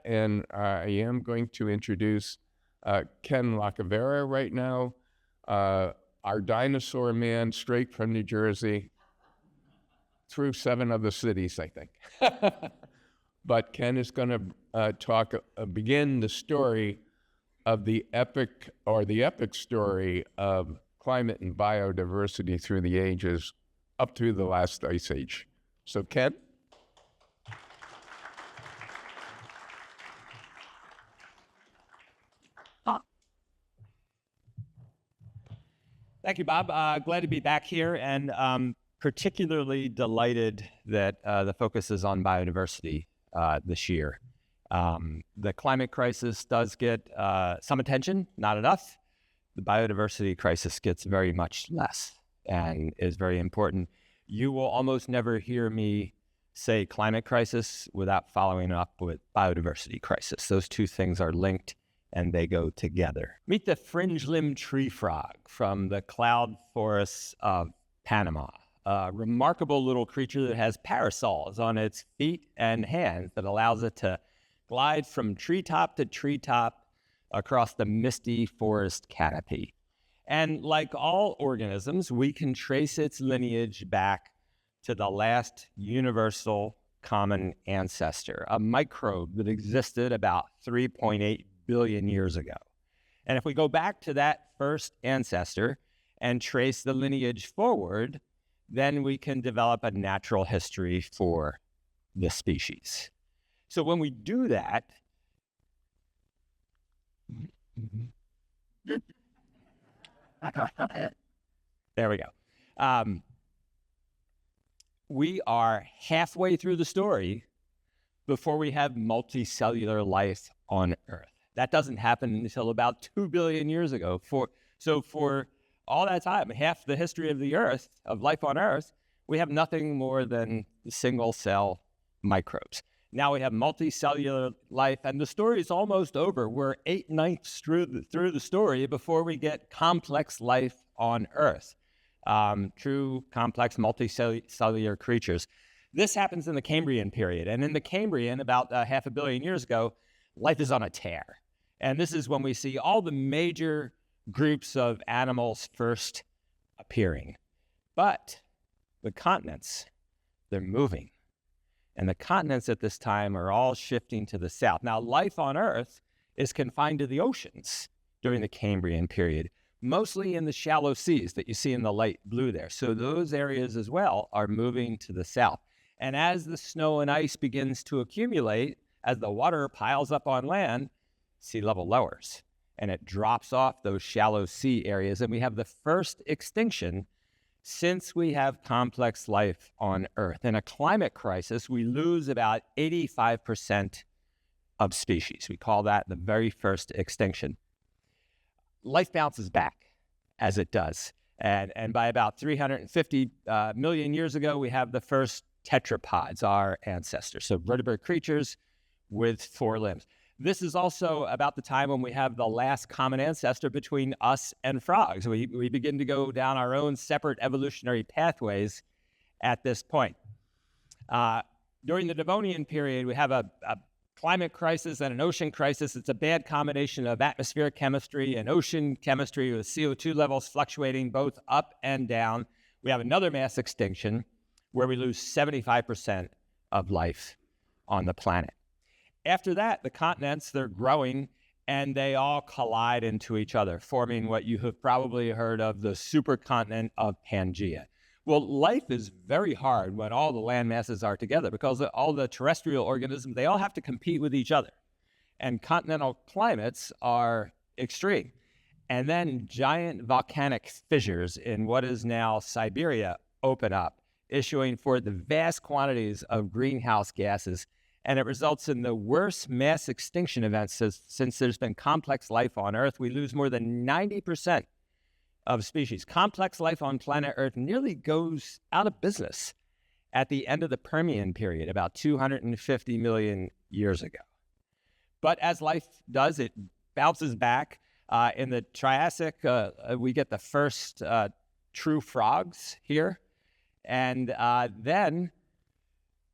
and I am going to introduce Ken Lacovara right now, our dinosaur man straight from New Jersey, through 7 other cities, I think. But Ken is going to begin the story of the epic story of climate and biodiversity through the ages, up through the last ice age. So Ken? Thank you, Bob. Glad to be back here, and particularly delighted that the focus is on biodiversity this year. The climate crisis does get some attention, not enough. The biodiversity crisis gets very much less and is very important. You will almost never hear me say climate crisis without following up with biodiversity crisis. Those two things are linked and they go together. Meet the fringe-limbed tree frog from the cloud forests of Panama, a remarkable little creature that has parasols on its feet and hands that allows it to glide from treetop to treetop across the misty forest canopy. And like all organisms, we can trace its lineage back to the last universal common ancestor, a microbe that existed about 3.8 billion years ago. And if we go back to that first ancestor and trace the lineage forward, then we can develop a natural history for the species. So when we do that, there we go. We are halfway through the story before we have multicellular life on Earth. That doesn't happen until about 2 billion years ago. So for all that time, half the history of the Earth, of life on Earth, we have nothing more than single-cell microbes. Now we have multicellular life, and the story is almost over. We're 8/9 through the story before we get complex life on Earth, true complex multicellular creatures. This happens in the Cambrian period, and in the Cambrian, about 500 million years ago, life is on a tear. And this is when we see all the major groups of animals first appearing. But the continents, they're moving. And the continents at this time are all shifting to the south. Now, life on Earth is confined to the oceans during the Cambrian period, mostly in the shallow seas that you see in the light blue there. So those areas as well are moving to the south. And as the snow and ice begins to accumulate, as the water piles up on land, sea level lowers and it drops off those shallow sea areas. And we have the first extinction since we have complex life on Earth. In a climate crisis, we lose about 85% of species. We call that the very first extinction. Life bounces back as it does. And by about 350 million years ago, we have the first tetrapods, our ancestors. So vertebrate creatures with 4 limbs. This is also about the time when we have the last common ancestor between us and frogs. We begin to go down our own separate evolutionary pathways at this point. During the Devonian period, we have a climate crisis and an ocean crisis. It's a bad combination of atmospheric chemistry and ocean chemistry with CO2 levels fluctuating both up and down. We have another mass extinction where we lose 75% of life on the planet. After that, the continents, they're growing, and they all collide into each other, forming what you have probably heard of the supercontinent of Pangaea. Well, life is very hard when all the land masses are together because all the terrestrial organisms, they all have to compete with each other. And continental climates are extreme. And then giant volcanic fissures in what is now Siberia open up, issuing forth the vast quantities of greenhouse gases. And it results in the worst mass extinction events since there's been complex life on Earth. We lose more than 90% of species. Complex life on planet Earth nearly goes out of business at the end of the Permian period, about 250 million years ago. But as life does, it bounces back. In the Triassic, we get the first true frogs here. And then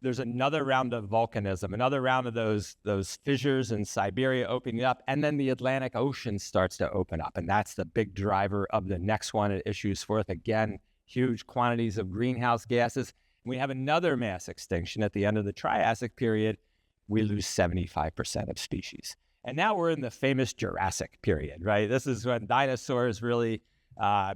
there's another round of volcanism, another round of those fissures in Siberia opening up, and then the Atlantic Ocean starts to open up, and that's the big driver of the next one. It issues forth, again, huge quantities of greenhouse gases. We have another mass extinction at the end of the Triassic period. We lose 75% of species. And now we're in the famous Jurassic period, right? This is when dinosaurs really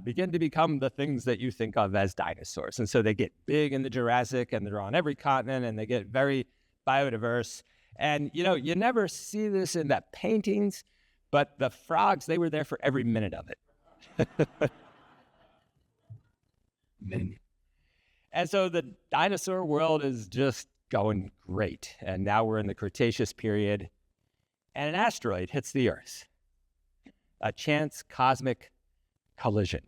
begin to become the things that you think of as dinosaurs. And so they get big in the Jurassic, and they're on every continent, and they get very biodiverse. And, you know, you never see this in the paintings, but the frogs, they were there for every minute of it. And so the dinosaur world is just going great. And now we're in the Cretaceous period, and an asteroid hits the Earth. A chance cosmic collision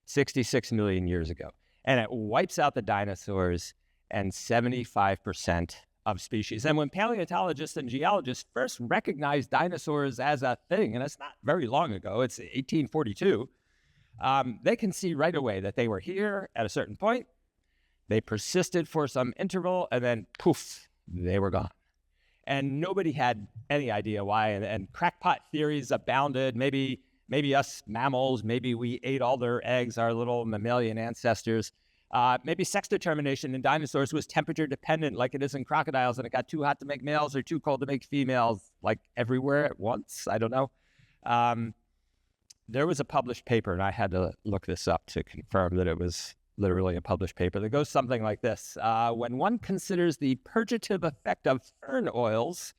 66 million years ago. And it wipes out the dinosaurs and 75% of species. And when paleontologists and geologists first recognized dinosaurs as a thing, and it's not very long ago, it's 1842, they can see right away that they were here at a certain point. They persisted for some interval, and then poof, they were gone. And nobody had any idea why. And crackpot theories abounded. Maybe us mammals, maybe we ate all their eggs, our little mammalian ancestors. Maybe sex determination in dinosaurs was temperature dependent like it is in crocodiles, and it got too hot to make males or too cold to make females, like everywhere at once. I don't know. There was a published paper, and I had to look this up to confirm that it was literally a published paper that goes something like this. When one considers the purgative effect of fern oils,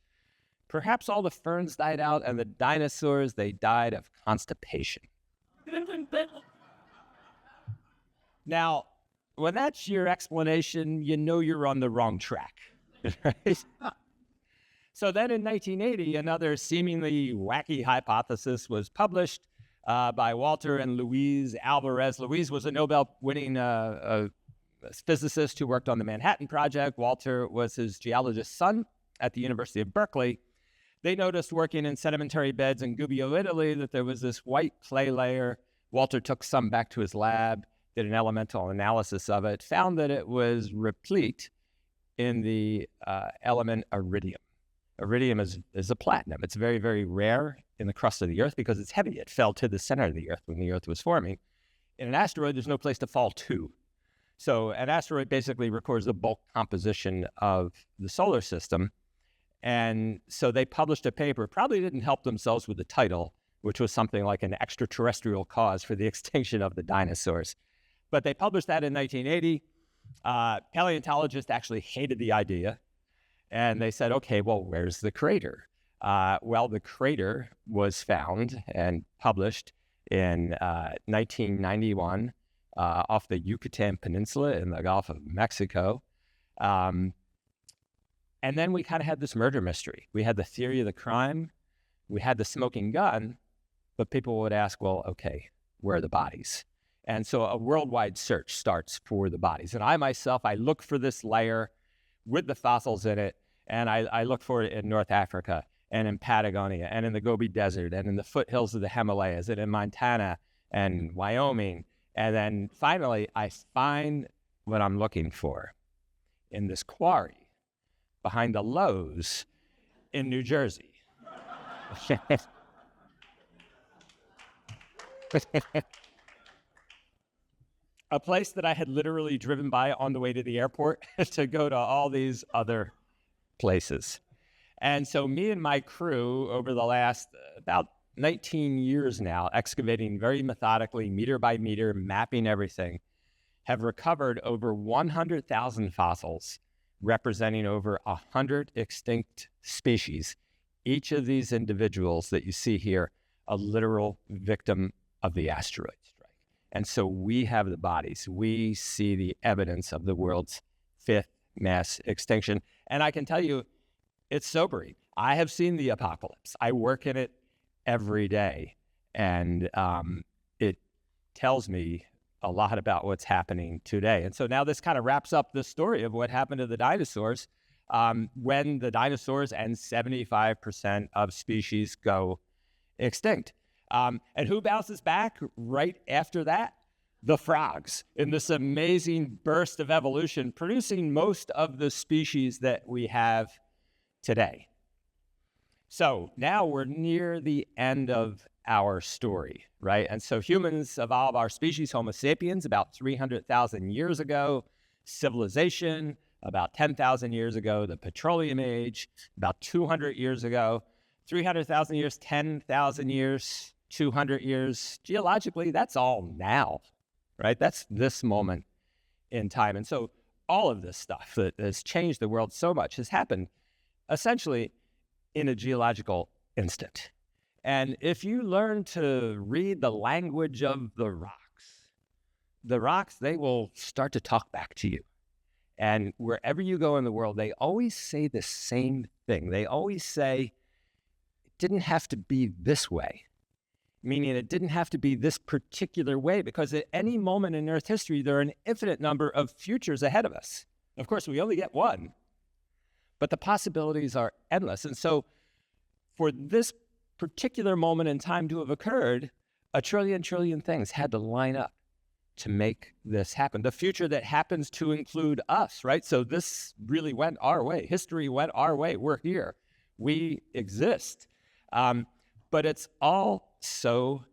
perhaps all the ferns died out, and the dinosaurs, they died of constipation. Now, when that's your explanation, you know you're on the wrong track, right? So then in 1980, another seemingly wacky hypothesis was published by Walter and Louise Alvarez. Louise was a Nobel-winning physicist who worked on the Manhattan Project. Walter was his geologist son at the University of Berkeley. They noticed working in sedimentary beds in Gubbio, Italy, that there was this white clay layer. Walter took some back to his lab, did an elemental analysis of it, found that it was replete in the element iridium. Iridium is a platinum. It's very, very rare in the crust of the Earth because it's heavy. It fell to the center of the Earth when the Earth was forming. In an asteroid, there's no place to fall to. So an asteroid basically records the bulk composition of the solar system. And so they published a paper, probably didn't help themselves with the title, which was something like an extraterrestrial cause for the extinction of the dinosaurs. But they published that in 1980. Paleontologists actually hated the idea. And they said, okay, well, where's the crater? Well, the crater was found and published in 1991 off the Yucatan Peninsula in the Gulf of Mexico. And then we kind of had this murder mystery. We had the theory of the crime. We had the smoking gun. But people would ask, well, okay, where are the bodies? And so a worldwide search starts for the bodies. And I myself, I look for this layer with the fossils in it. And I look for it in North Africa and in Patagonia and in the Gobi Desert and in the foothills of the Himalayas and in Montana and Wyoming. And then finally, I find what I'm looking for in this quarry behind the Lowe's in New Jersey. A place that I had literally driven by on the way to the airport to go to all these other places. And so me and my crew over the last about 19 years now, excavating very methodically, meter by meter, mapping everything, have recovered over 100,000 fossils representing over 100 extinct species. Each of these individuals that you see here, a literal victim of the asteroid strike. And so we have the bodies. We see the evidence of the world's 5th mass extinction. And I can tell you, it's sobering. I have seen the apocalypse. I work in it every day. And it tells me a lot about what's happening today. And so now this kind of wraps up the story of what happened to the dinosaurs when the dinosaurs and 75% of species go extinct. And who bounces back right after that? the frogs in this amazing burst of evolution, producing most of the species that we have today. So now we're near the end of our story, right? And so humans evolved our species, Homo sapiens, about 300,000 years ago. Civilization, about 10,000 years ago. The petroleum age, about 200 years ago. 300,000 years, 10,000 years, 200 years. Geologically, that's all now, right? That's this moment in time. And so all of this stuff that has changed the world so much has happened essentially in a geological instant. And if you learn to read the language of the rocks, they will start to talk back to you. And wherever you go in the world, they always say the same thing. They always say, it didn't have to be this way. Meaning it didn't have to be this particular way, because at any moment in Earth history, there are an infinite number of futures ahead of us. Of course, we only get one, but the possibilities are endless. And so for this particular moment in time to have occurred, a trillion things had to line up to make this happen. The future that happens to include us, right? So this really went our way. History went our way. We're here. We exist. But it's all so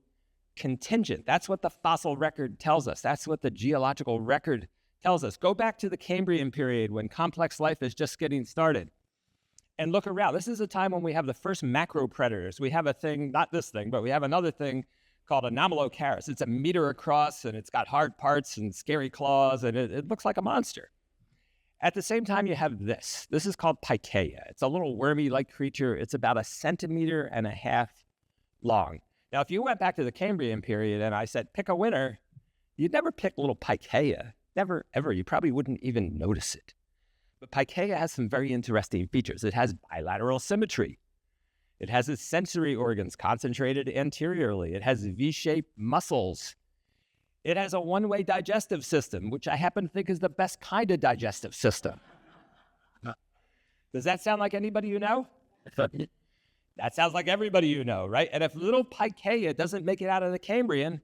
contingent. That's what the fossil record tells us. That's what the geological record tells us. Go back to the Cambrian period when complex life is just getting started and look around. This is a time when we have the first macro predators. We have a thing, not this thing, but we have another thing called Anomalocaris. It's a meter across and it's got hard parts and scary claws and it looks like a monster. At the same time, you have this. This is called Pikaia. It's a little wormy-like creature. It's about 1.5 centimeters long. Now, if you went back to the Cambrian period and I said, pick a winner, you'd never pick little Pikaia. Never, ever. You probably wouldn't even notice it. But Pikaia has some very interesting features. It has bilateral symmetry. It has its sensory organs concentrated anteriorly. It has V-shaped muscles. It has a one-way digestive system, which I happen to think is the best kind of digestive system. Does that sound like anybody you know? That sounds like everybody you know, right? And if little Pikaia doesn't make it out of the Cambrian,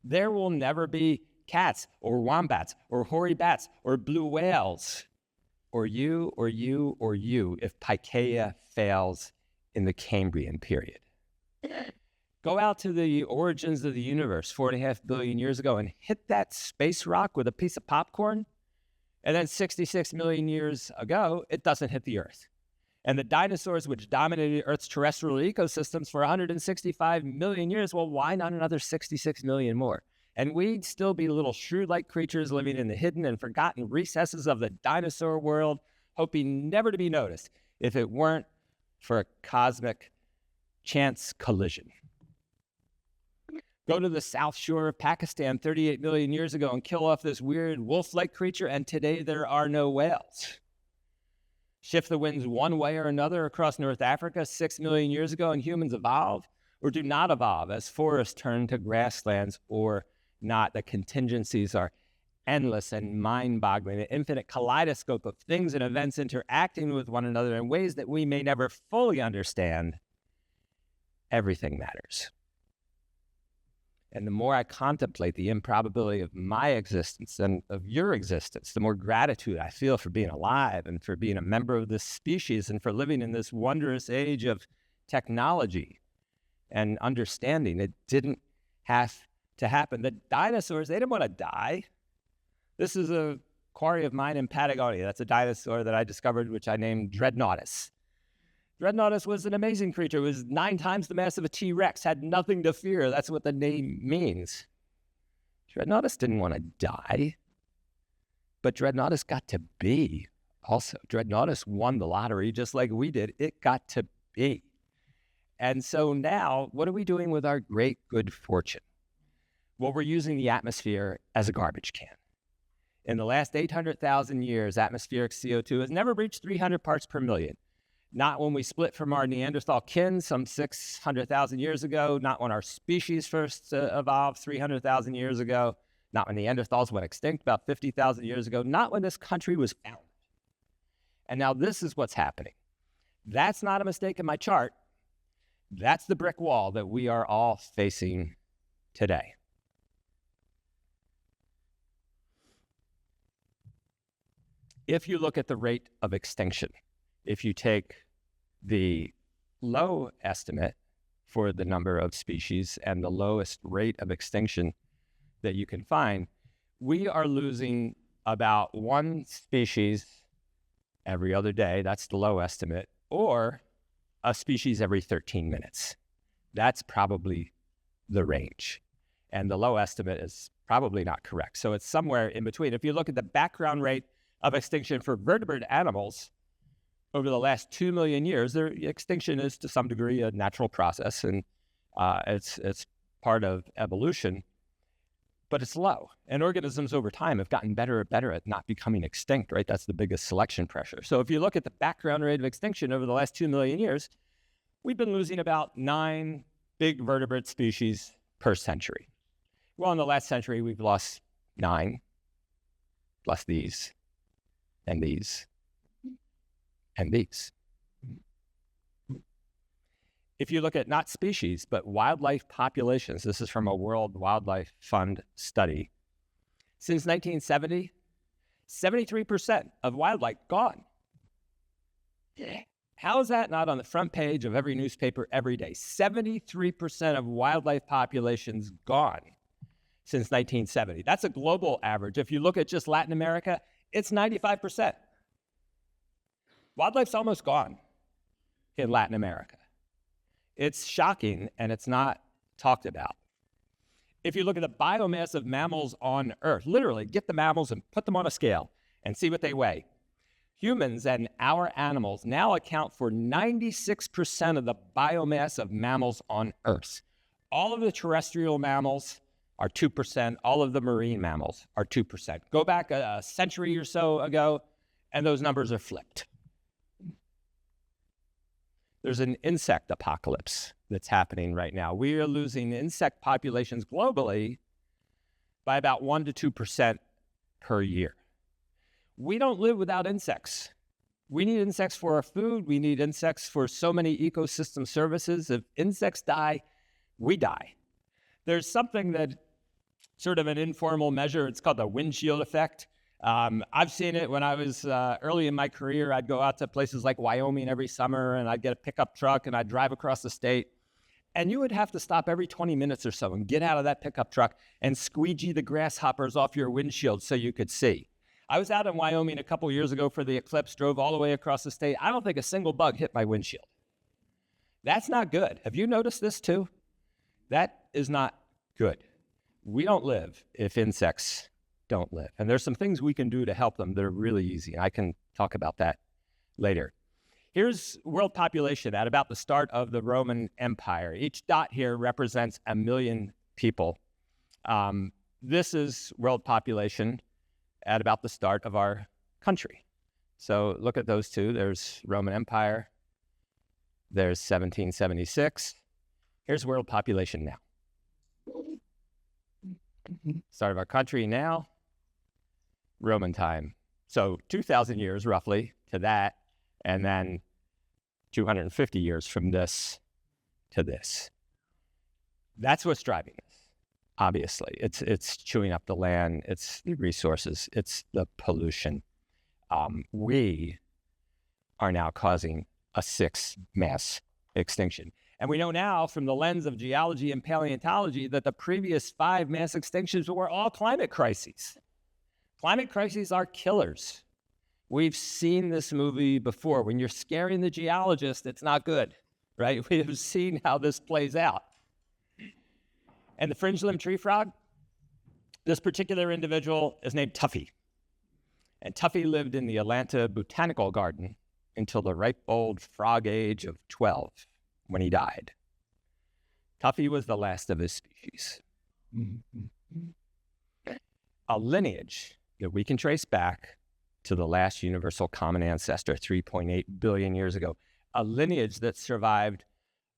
there will never be cats or wombats or hoary bats or blue whales or you if Pikaia fails in the Cambrian period. Go out to the origins of the universe 4.5 billion years ago and hit that space rock with a piece of popcorn, and then 66 million years ago, it doesn't hit the Earth. And the dinosaurs, which dominated Earth's terrestrial ecosystems for 165 million years, well, why not another 66 million more? And we'd still be little shrew-like creatures living in the hidden and forgotten recesses of the dinosaur world, hoping never to be noticed if it weren't for a cosmic chance collision. Go to the south shore of Pakistan 38 million years ago and kill off this weird wolf-like creature, and today there are no whales. Shift the winds one way or another across North Africa 6 million years ago, and humans evolve or do not evolve as forests turn to grasslands or not. The contingencies are endless and mind-boggling, an infinite kaleidoscope of things and events interacting with one another in ways that we may never fully understand. Everything matters. And the more I contemplate the improbability of my existence and of your existence, the more gratitude I feel for being alive and for being a member of this species and for living in this wondrous age of technology and understanding. It didn't have to happen. The dinosaurs, they didn't want to die. This is a quarry of mine in Patagonia. That's a dinosaur that I discovered, which I named Dreadnoughtus. Dreadnoughtus was an amazing creature. It was 9 times the mass of a T-Rex, had nothing to fear. That's what the name means. Dreadnoughtus didn't want to die, but Dreadnoughtus got to be also. Dreadnoughtus won the lottery just like we did. It got to be. And so now, what are we doing with our great good fortune? Well, we're using the atmosphere as a garbage can. In the last 800,000 years, atmospheric CO2 has never reached 300 parts per million. Not when we split from our Neanderthal kin some 600,000 years ago, not when our species first evolved 300,000 years ago, not when Neanderthals went extinct about 50,000 years ago, not when this country was founded. And now this is what's happening. That's not a mistake in my chart. That's the brick wall that we are all facing today. If you look at the rate of extinction, if you take the low estimate for the number of species and the lowest rate of extinction that you can find, we are losing about one species every other day. That's the low estimate, or a species every 13 minutes. That's probably the range. And the low estimate is probably not correct. So it's somewhere in between. If you look at the background rate of extinction for vertebrate animals over the last 2 million years, their extinction is to some degree a natural process, and it's part of evolution, but it's low. And organisms over time have gotten better and better at not becoming extinct, right? That's the biggest selection pressure. So if you look at the background rate of extinction over the last 2 million years, we've been losing about 9 big vertebrate species per century. Well, in the last century, we've lost 9, plus these, and these, and these. If you look at not species, but wildlife populations, this is from a World Wildlife Fund study. Since 1970, 73% of wildlife gone. How is that not on the front page of every newspaper every day? 73% of wildlife populations gone since 1970. That's a global average. If you look at just Latin America, it's 95%. Wildlife's almost gone in Latin America. It's shocking, and it's not talked about. If you look at the biomass of mammals on Earth, literally get the mammals and put them on a scale and see what they weigh. Humans and our animals now account for 96% of the biomass of mammals on Earth. All of the terrestrial mammals are 2%. All of the marine mammals are 2%. Go back a century or so ago, and those numbers are flipped. There's an insect apocalypse that's happening right now. We are losing insect populations globally by about 1% to 2% per year. We don't live without insects. We need insects for our food. We need insects for so many ecosystem services. If insects die, we die. There's something that sort of an informal measure. It's called the windshield effect. I've seen it when I was early in my career. I'd go out to places like Wyoming every summer, and I'd get a pickup truck, and I'd drive across the state. And you would have to stop every 20 minutes or so and get out of that pickup truck and squeegee the grasshoppers off your windshield so you could see. I was out in Wyoming a couple years ago for the eclipse, drove all the way across the state. I don't think a single bug hit my windshield. That's not good. Have you noticed this too? That is not good. We don't live if insects don't live. And there's some things we can do to help them that are really easy. I can talk about that later. Here's world population at about the start of the Roman Empire. Each dot here represents 1 million people. This is world population at about the start of our country. So look at those two. There's Roman Empire. There's 1776. Here's world population now. Start of our country now, Roman time. So 2,000 years roughly to that, and then 250 years from this to this. That's what's driving this, obviously. It's chewing up the land, it's the resources, it's the pollution. We are now causing a 6th mass extinction. And we know now from the lens of geology and paleontology that the previous 5 mass extinctions were all climate crises. Climate crises are killers. We've seen this movie before. When you're scaring the geologist, it's not good, right? We have seen how this plays out. And the fringe-limbed tree frog, this particular individual is named Tuffy. And Tuffy lived in the Atlanta Botanical Garden until the ripe old frog age of 12. When he died. Tuffy was the last of his species. A lineage that we can trace back to the last universal common ancestor 3.8 billion years ago. A lineage that survived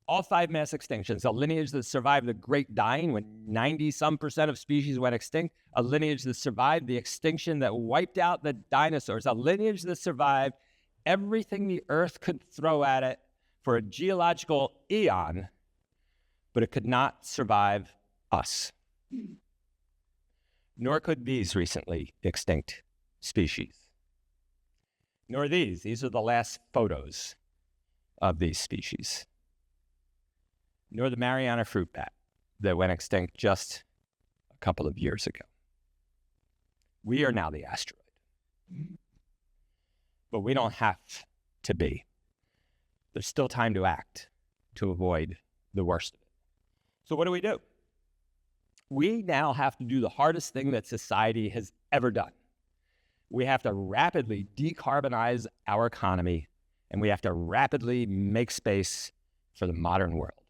all 5 mass extinctions. A lineage that survived the Great Dying when 90-some% of species went extinct. A lineage that survived the extinction that wiped out the dinosaurs. A lineage that survived everything the Earth could throw at it for a geological eon, but it could not survive us. Nor could these recently extinct species. nor these. These are the last photos of these species, nor the Mariana fruit bat that went extinct just a couple of years ago. We are now the asteroid. But we don't have to be. There's still time to act to avoid the worst of it. So what do? We now have to do the hardest thing that society has ever done. We have to rapidly decarbonize our economy, and we have to rapidly make space for the modern world,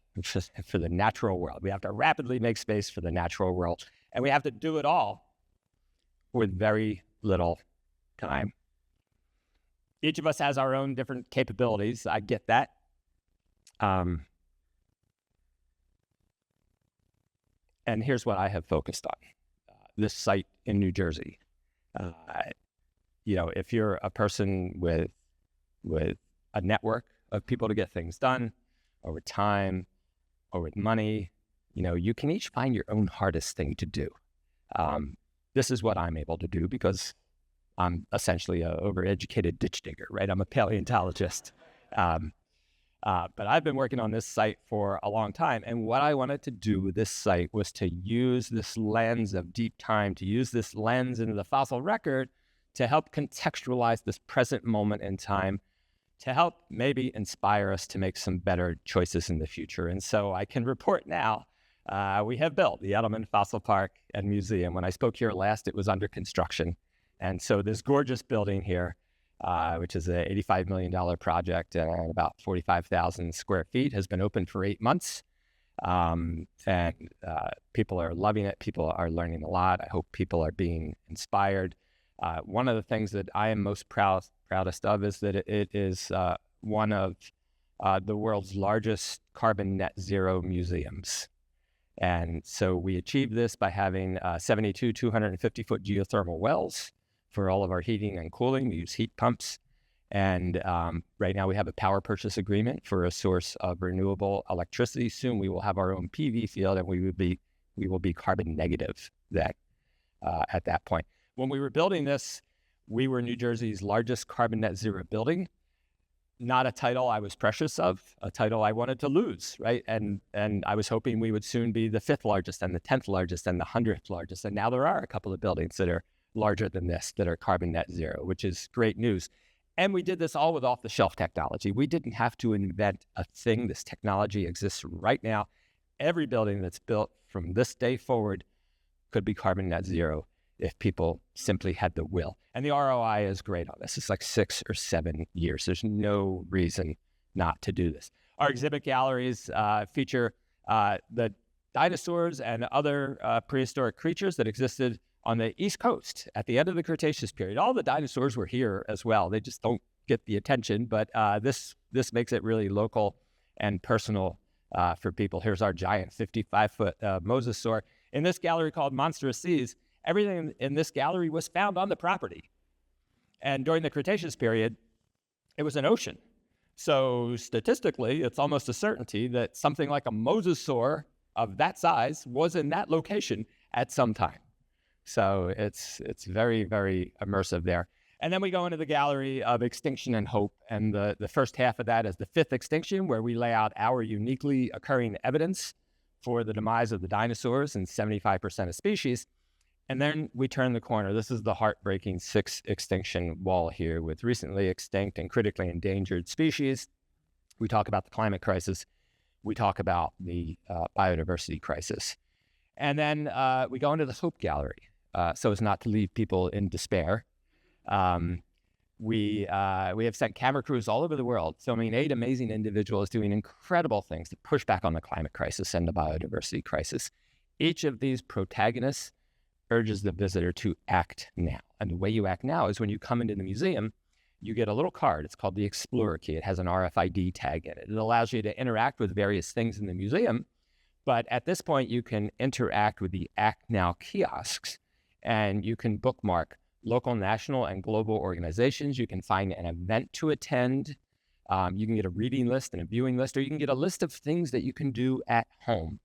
for the natural world. We have to rapidly make space for the natural world, and we have to do it all with very little time. Each of us has our own different capabilities. I get that. And here's what I have focused on. This site in New Jersey. If you're a person with a network of people to get things done, or with time, or with money, you can each find your own hardest thing to do. This is what I'm able to do because I'm essentially an overeducated ditch digger, right? I'm a paleontologist. But I've been working on this site for a long time. And what I wanted to do with this site was to use this lens of deep time, to use this lens into the fossil record to help contextualize this present moment in time, to help maybe inspire us to make some better choices in the future. And so I can report now, we have built the Edelman Fossil Park and Museum. When I spoke here last, it was under construction. And so this gorgeous building here, which is an $85 million project and about 45,000 square feet, has been open for 8 months. And people are loving it. People are learning a lot. I hope people are being inspired. One of the things that I am most proudest of is that it is one of the world's largest carbon net zero museums. And so we achieved this by having 72 250-foot geothermal wells for all of our heating and cooling. We use heat pumps. And right now we have a power purchase agreement for a source of renewable electricity. Soon we will have our own PV field, and we will be carbon negative at that point. When we were building this, we were New Jersey's largest carbon net zero building. Not a title I was precious of, a title I wanted to lose, right? And I was hoping we would soon be the 5th largest and the 10th largest and the 100th largest. And now there are a couple of buildings that are larger than this that are carbon net zero, which is great news. And we did this all with off-the-shelf technology. We didn't have to invent a thing. This technology exists right now. Every building that's built from this day forward could be carbon net zero if people simply had the will. And the ROI is great on this. It's like 6 or 7 years. There's no reason not to do this. Our exhibit galleries feature the dinosaurs and other prehistoric creatures that existed on the East Coast at the end of the Cretaceous period. All the dinosaurs were here as well. They just don't get the attention, but this makes it really local and personal for people. Here's our giant 55-foot mosasaur. In this gallery called Monstrous Seas, everything in this gallery was found on the property. And during the Cretaceous period, it was an ocean. So statistically, it's almost a certainty that something like a mosasaur of that size was in that location at some time. So it's very, very immersive there. And then we go into the gallery of extinction and hope. And the first half of that is the 5th extinction, where we lay out our uniquely occurring evidence for the demise of the dinosaurs in 75% of species. And then we turn the corner. This is the heartbreaking 6th extinction wall here with recently extinct and critically endangered species. We talk about the climate crisis. We talk about the biodiversity crisis. And then we go into the hope gallery so as not to leave people in despair. We have sent camera crews all over the world filming 8 amazing individuals doing incredible things to push back on the climate crisis and the biodiversity crisis. Each of these protagonists urges the visitor to act now. And the way you act now is when you come into the museum, you get a little card. It's called the Explorer Key. It has an RFID tag in it. It allows you to interact with various things in the museum. But at this point, you can interact with the Act Now kiosks, and you can bookmark local, national, and global organizations. You can find an event to attend. You can get a reading list and a viewing list, or you can get a list of things that you can do at home.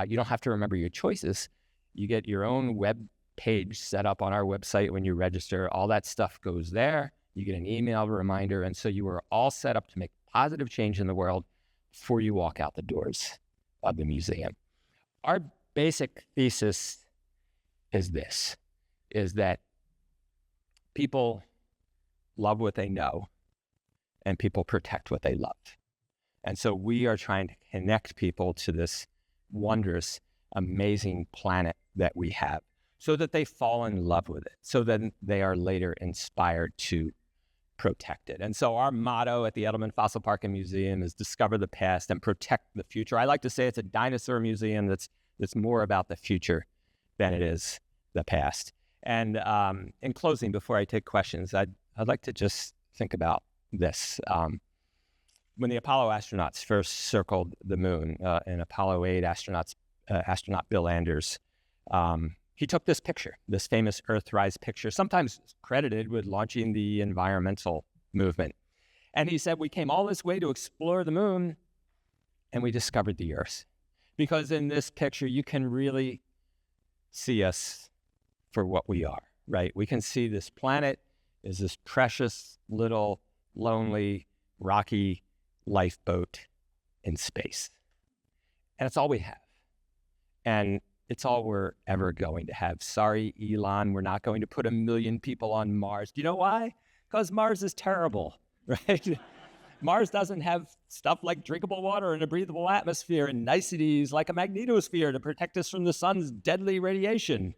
You don't have to remember your choices. You get your own web page set up on our website when you register. All that stuff goes there. you get an email reminder, and so you are all set up to make positive change in the world before you walk out the doors of the museum. Our basic thesis is this, is that people love what they know and people protect what they love. And so we are trying to connect people to this wondrous, amazing planet that we have so that they fall in love with it, so that they are later inspired to protect it. And so our motto at the Edelman Fossil Park and Museum is discover the past and protect the future. I like to say it's a dinosaur museum that's more about the future than it is the past. And in closing, before I take questions, I'd like to just think about this. When the Apollo astronauts first circled the moon, in Apollo 8, astronaut Bill Anders, he took this picture, this famous Earthrise picture, sometimes credited with launching the environmental movement. And he said, we came all this way to explore the moon, and we discovered the Earth. Because in this picture, you can really see us for what we are, right? We can see this planet is this precious, little, lonely, rocky lifeboat in space. And it's all we have. And it's all we're ever going to have. Sorry, Elon, we're not going to put 1 million people on Mars. Do you know why? Because Mars is terrible, right? Mars doesn't have stuff like drinkable water and a breathable atmosphere and niceties like a magnetosphere to protect us from the sun's deadly radiation.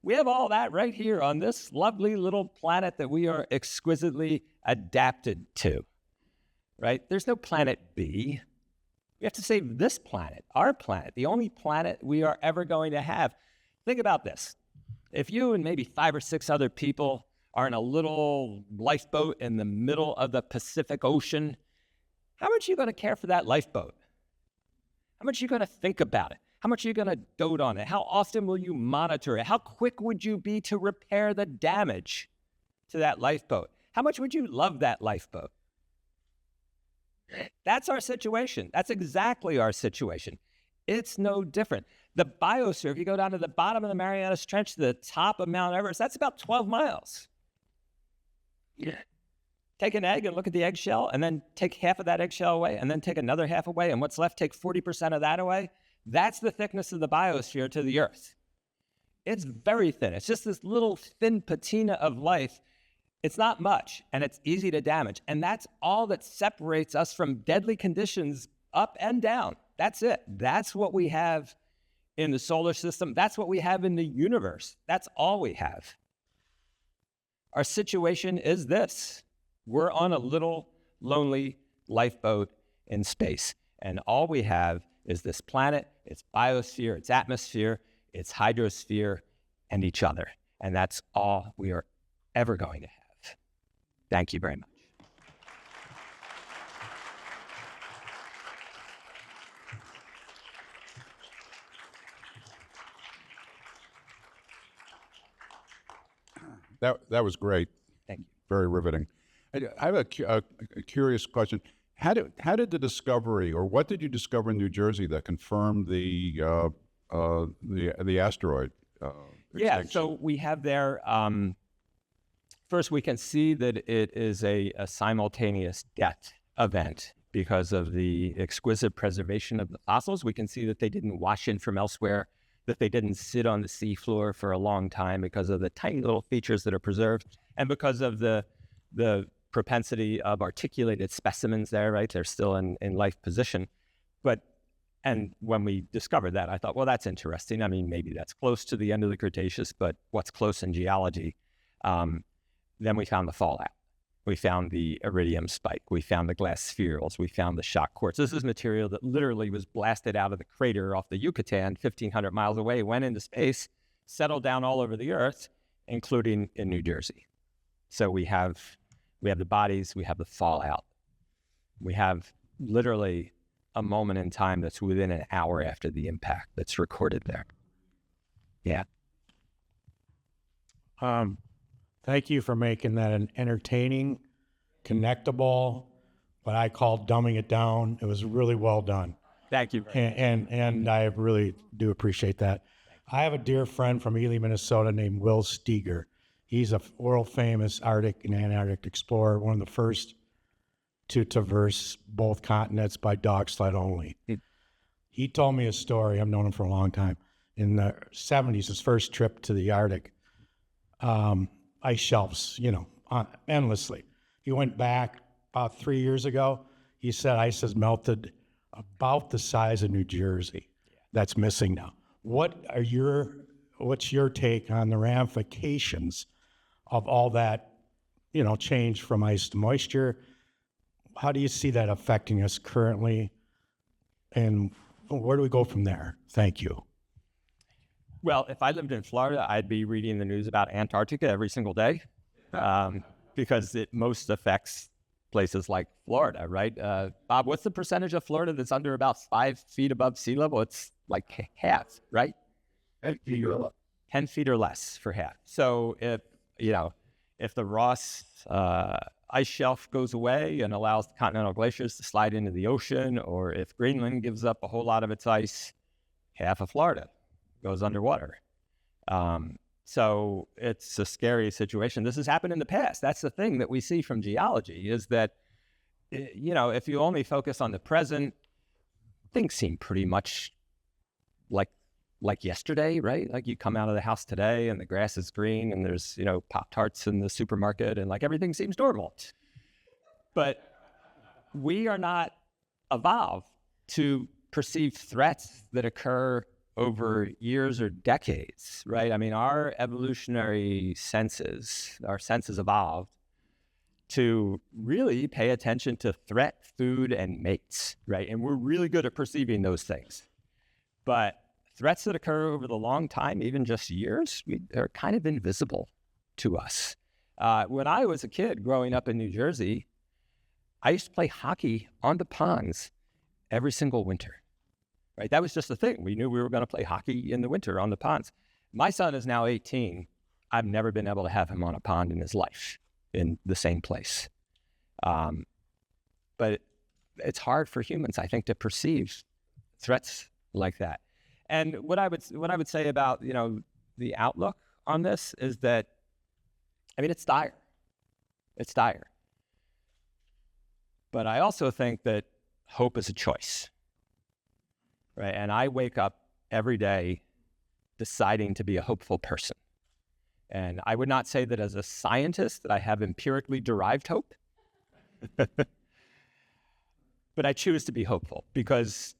We have all that right here on this lovely little planet that we are exquisitely adapted to, right? There's no planet B. We have to save this planet, our planet, the only planet we are ever going to have. Think about this. If you and maybe 5 or 6 other people are in a little lifeboat in the middle of the Pacific Ocean, how much are you going to care for that lifeboat? How much are you going to think about it? How much are you going to dote on it? How often will you monitor it? How quick would you be to repair the damage to that lifeboat? How much would you love that lifeboat? That's our situation. That's exactly our situation. It's no different. The biosphere, if you go down to the bottom of the Marianas Trench to the top of Mount Everest, that's about 12 miles. Yeah. Take an egg and look at the eggshell, and then take half of that eggshell away, and then take another half away, and what's left, take 40% of that away. That's the thickness of the biosphere to the Earth. It's very thin. It's just this little thin patina of life. It's not much, and it's easy to damage. And that's all that separates us from deadly conditions up and down. That's it. That's what we have in the solar system. That's what we have in the universe. That's all we have. Our situation is this. We're on a little lonely lifeboat in space, and all we have is this planet, its biosphere, its atmosphere, its hydrosphere, and each other. And that's all we are ever going to have. Thank you very much. That was great. Thank you. Very riveting. I have a curious question. How did the discovery, or what did you discover in New Jersey that confirmed the asteroid? Yeah, so we have there, first we can see that it is a simultaneous death event because of the exquisite preservation of the fossils. We can see that they didn't wash in from elsewhere, that they didn't sit on the seafloor for a long time because of the tiny little features that are preserved, and because of the propensity of articulated specimens there, right? They're still in life position. And when we discovered that, I thought, well, that's interesting. I mean, maybe that's close to the end of the Cretaceous, but what's close in geology? Then we found the fallout. We found the iridium spike. We found the glass spherules. We found the shock quartz. This is material that literally was blasted out of the crater off the Yucatan 1,500 miles away, went into space, settled down all over the Earth, including in New Jersey. So we have the bodies, we have the fallout. We have literally a moment in time that's within an hour after the impact that's recorded there. Yeah. Thank you for making that an entertaining, connectable, what I call dumbing it down. It was really well done. Thank you. And I really do appreciate that. I have a dear friend from Ely, Minnesota named Will Steger. He's a world famous Arctic and Antarctic explorer, one of the first to traverse both continents by dog sled only. He told me a story. I've known him for a long time. In the 70s, his first trip to the Arctic, ice shelves, endlessly. He went back about 3 years ago. He said ice has melted about the size of New Jersey. That's missing now. What's your take on the ramifications of all that, change from ice to moisture? How do you see that affecting us currently? And where do we go from there? Thank you. Well, if I lived in Florida, I'd be reading the news about Antarctica every single day, because it most affects places like Florida, right? Bob, what's the percentage of Florida that's under about 5 feet above sea level? It's like half, right? 10 feet or less for half. So if the Ross ice shelf goes away and allows the continental glaciers to slide into the ocean, or if Greenland gives up a whole lot of its ice, half of Florida goes underwater. So it's a scary situation. This has happened in the past. That's the thing that we see from geology, is that, if you only focus on the present, things seem pretty much like yesterday, right? Like you come out of the house today and the grass is green and there's, Pop-Tarts in the supermarket and like everything seems normal. But we are not evolved to perceive threats that occur over years or decades, right? I mean, our evolutionary senses, our senses evolved to really pay attention to threat, food, and mates, right? And we're really good at perceiving those things. But threats that occur over the long time, even just years, they're kind of invisible to us. When I was a kid growing up in New Jersey, I used to play hockey on the ponds every single winter. Right? That was just the thing. We knew we were going to play hockey in the winter on the ponds. My son is now 18. I've never been able to have him on a pond in his life in the same place. But it's hard for humans, I think, to perceive threats like that. And what I would say about, the outlook on this is that, it's dire. It's dire. But I also think that hope is a choice. Right? And I wake up every day deciding to be a hopeful person. And I would not say that as a scientist that I have empirically derived hope, but I choose to be hopeful because,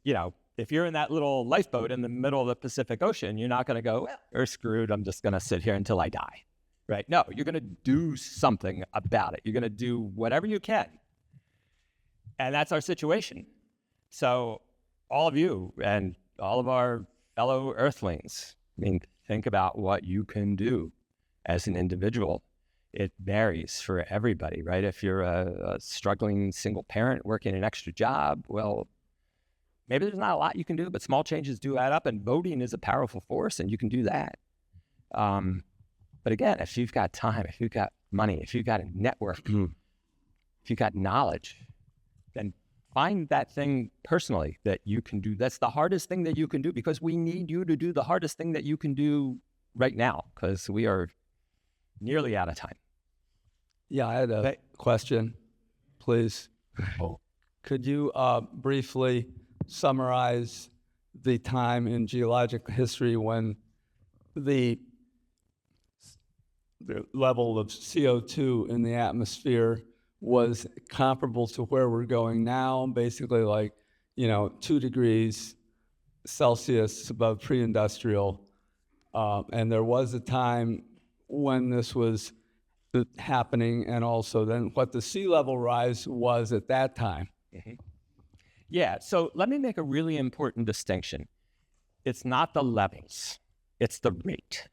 if you're in that little lifeboat in the middle of the Pacific Ocean, you're not going to go, well, we're screwed. I'm just going to sit here until I die. Right? No, you're going to do something about it. You're going to do whatever you can. And that's our situation. So all of you and all of our fellow Earthlings, think about what you can do as an individual. It varies for everybody, right? If you're a struggling single parent working an extra job, well, maybe there's not a lot you can do, but small changes do add up, and voting is a powerful force, and you can do that. But again, if you've got time, if you've got money, if you've got a network, if you've got knowledge, then find that thing personally that you can do. That's the hardest thing that you can do, because we need you to do the hardest thing that you can do right now, because we are nearly out of time. Yeah, I had a question, please. Could you briefly summarize the time in geologic history when the level of CO2 in the atmosphere was comparable to where we're going now, basically 2 degrees Celsius above pre-industrial. And there was a time when this was happening, and also then what the sea level rise was at that time. Mm-hmm. Yeah, so let me make a really important distinction. It's not the levels, it's the rate.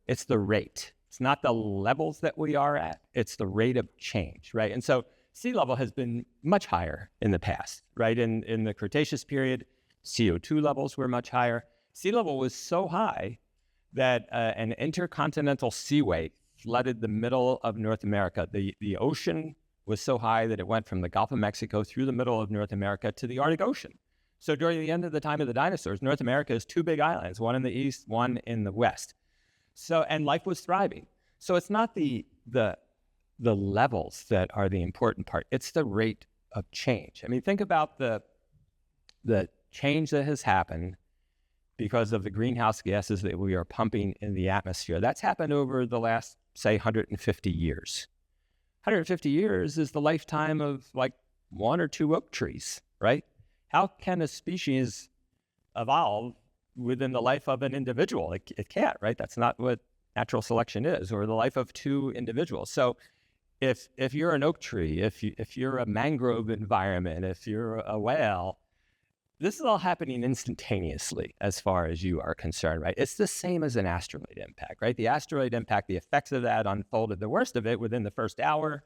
It's the rate. It's not the levels that we are at, it's the rate of change, right? And so sea level has been much higher in the past, right? In the Cretaceous period, CO2 levels were much higher. Sea level was so high that an intercontinental seaway flooded the middle of North America. The ocean was so high that it went from the Gulf of Mexico through the middle of North America to the Arctic Ocean. So during the end of the time of the dinosaurs, North America is 2 big islands, one in the east, one in the west. So, and life was thriving. So it's not the levels that are the important part. It's the rate of change. I mean, think about the change that has happened because of the greenhouse gases that we are pumping in the atmosphere. That's happened over the last, say, 150 years. 150 years is the lifetime of like 1 or 2 oak trees, right? How can a species evolve within the life of an individual? It can't, right? That's not what natural selection is, or the life of 2 individuals. So if you're an oak tree, if you're a mangrove environment, if you're a whale, this is all happening instantaneously as far as you are concerned, right? It's the same as an asteroid impact, right? The asteroid impact, the effects of that unfolded, the worst of it, within the first hour.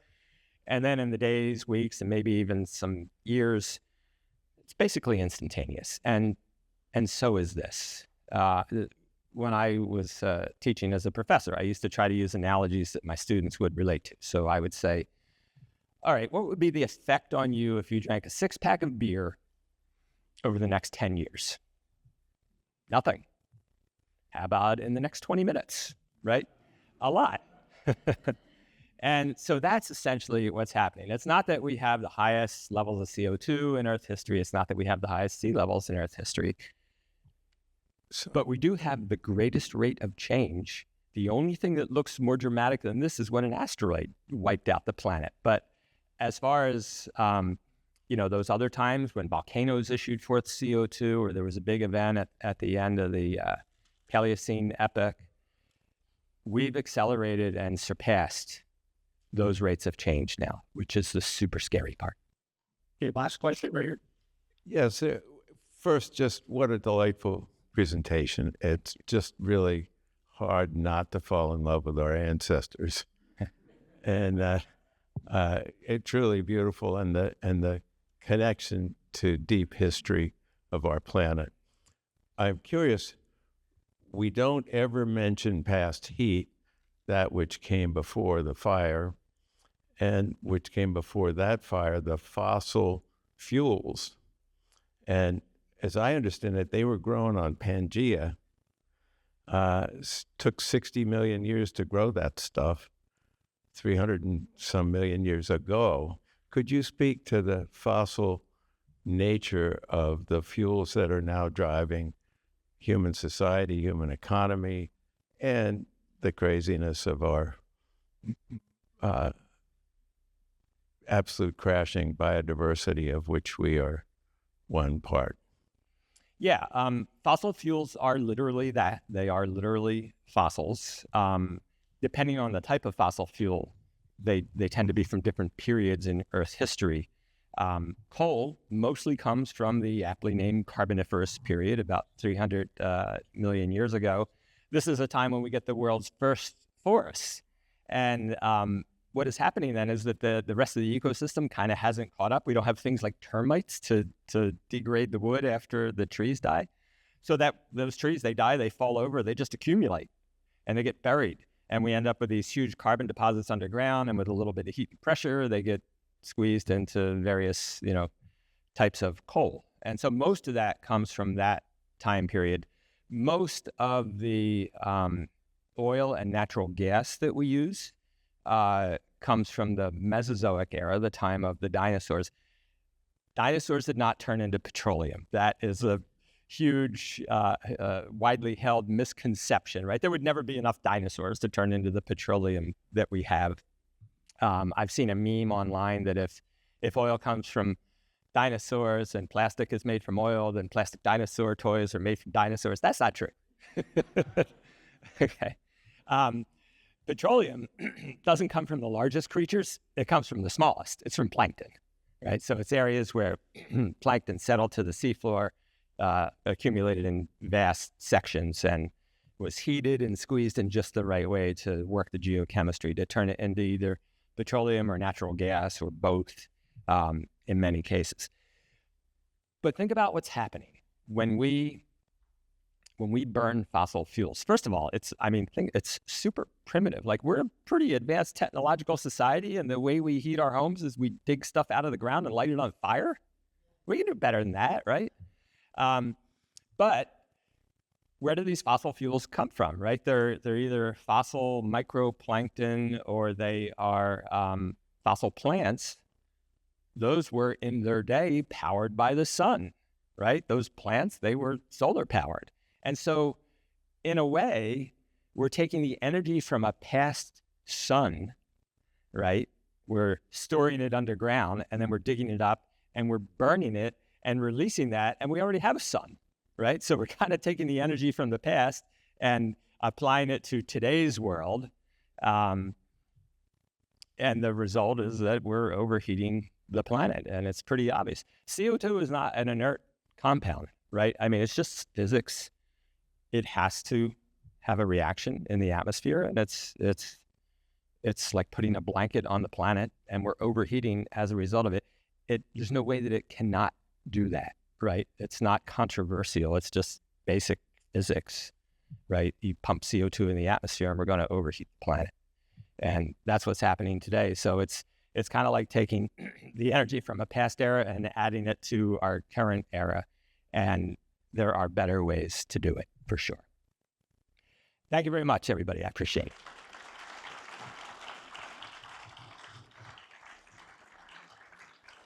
And then in the days, weeks, and maybe even some years, it's basically instantaneous. And so is this. When I was teaching as a professor, I used to try to use analogies that my students would relate to. So I would say, all right, what would be the effect on you if you drank a 6-pack of beer over the next 10 years? Nothing. How about in the next 20 minutes, right? A lot. And so that's essentially what's happening. It's not that we have the highest levels of CO2 in Earth history. It's not that we have the highest sea levels in Earth history. But we do have the greatest rate of change. The only thing that looks more dramatic than this is when an asteroid wiped out the planet. But as far as those other times when volcanoes issued forth CO2, or there was a big event at the end of the Paleocene epoch, we've accelerated and surpassed those rates of change now, which is the super scary part. Okay, last question right here. Yes. First, just what a delightful presentation. It's just really hard not to fall in love with our ancestors. And it's truly beautiful, and the connection to deep history of our planet. I'm curious, we don't ever mention past heat, that which came before the fire, and which came before that fire, the fossil fuels. And as I understand it, they were grown on Pangea. Took 60 million years to grow that stuff, 300 and some million years ago. Could you speak to the fossil nature of the fuels that are now driving human society, human economy, and the craziness of our absolute crashing biodiversity, of which we are one part? Yeah, fossil fuels are literally that. They are literally fossils. Depending on the type of fossil fuel, they tend to be from different periods in Earth's history. Coal mostly comes from the aptly named Carboniferous period, about 300 million years ago. This is a time when we get the world's first forests. And what is happening then is that the rest of the ecosystem kind of hasn't caught up. We don't have things like termites to degrade the wood after the trees die. So that those trees, they die, they fall over, they just accumulate and they get buried. And we end up with these huge carbon deposits underground, and with a little bit of heat and pressure, they get squeezed into various, types of coal. And so most of that comes from that time period. Most of the oil and natural gas that we use comes from the Mesozoic era, the time of the dinosaurs. Dinosaurs did not turn into petroleum. That is a huge, widely held misconception, right? There would never be enough dinosaurs to turn into the petroleum that we have. I've seen a meme online that if oil comes from dinosaurs and plastic is made from oil, then plastic dinosaur toys are made from dinosaurs. That's not true. Okay. Petroleum doesn't come from the largest creatures. It comes from the smallest. It's from plankton, right? So it's areas where plankton settled to the seafloor, accumulated in vast sections, and was heated and squeezed in just the right way to work the geochemistry to turn it into either petroleum or natural gas or both in many cases. But think about what's happening when we burn fossil fuels. First of all, it's super primitive. Like, we're a pretty advanced technological society, and the way we heat our homes is we dig stuff out of the ground and light it on fire. We can do better than that, right? But where do these fossil fuels come from, right? They're either fossil microplankton or they are fossil plants. Those were in their day powered by the sun, right? Those plants, they were solar powered. And so in a way, we're taking the energy from a past sun, right? We're storing it underground and then we're digging it up and we're burning it and releasing that. And we already have a sun, right? So we're kind of taking the energy from the past and applying it to today's world. And the result is that we're overheating the planet, and it's pretty obvious. CO2 is not an inert compound, right? I mean, it's just physics. It has to have a reaction in the atmosphere, and it's like putting a blanket on the planet, and we're overheating as a result of it. There's no way that it cannot do that, right? It's not controversial. It's just basic physics, right? You pump CO2 in the atmosphere, and we're going to overheat the planet, and that's what's happening today. So it's kind of like taking the energy from a past era and adding it to our current era. And there are better ways to do it, for sure. Thank you very much, everybody. I appreciate it.